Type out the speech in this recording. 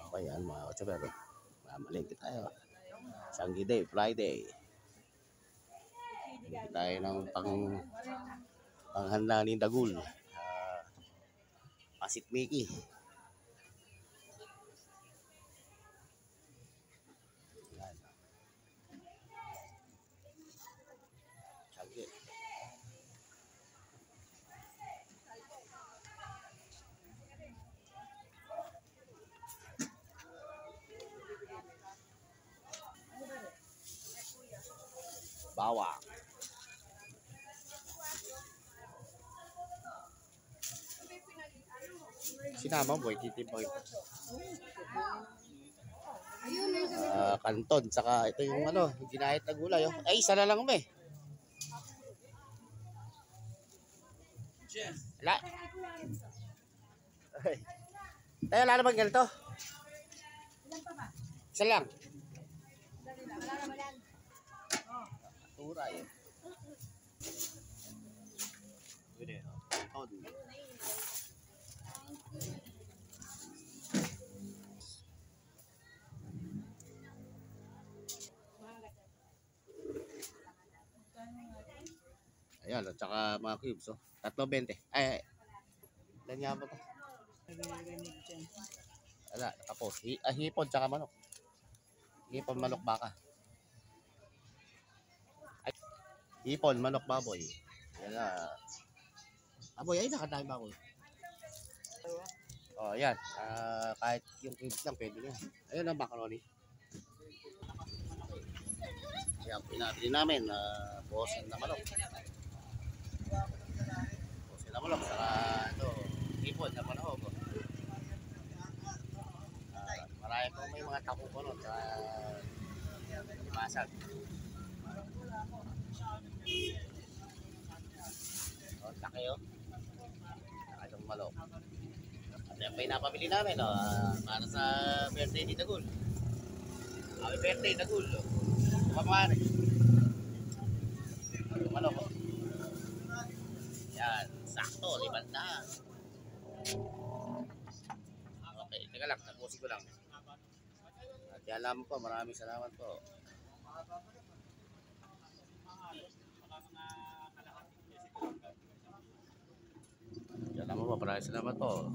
Okay, yan mga kotsaber. Mamalingki tayo. Sanggi Day, Friday. Hindi tayo ng panghanda ni Dagul. Pasit Mickey. Yan. Sanggi. Bawa. Sinama mo, ititimbang ito. Kanton, saka ito yung ano, ginahit na gulay. Oh. Ay, isa na lang mo eh. Wala. Tayo, wala naman ganito. Isa lang. Turay. Pwede. Kanton. Ayan, at saka mga cubes, oh. 3.20. Ay, ilan nga ba ito? Wala, tapos. Hipon, tsaka manok. Hipon, manok, baka. Ay, hipon, manok, baboy. Yan na. Baboy, ay, nakadami ba ako? Oh, ayan. Kahit yung cubes lang, pwede na. Ayan ang macaroni. Ayan, pinabili namin. Bosin na manok. Bosin na manok. Saka ito, hipon na manok. Marami po may mga tapo po nun sa limasan. O, laki o. Laki itong manok. At yan pa yung napabili namin o. Para sa birthday ni Dagul. Happy birthday Dagul. Kumamari. Yung manok o. Yan, sakto, 500. Okay, teka lang, tapusin ko lang. At yan lang po, maraming salamat po. Yan lang po, maraming salamat po.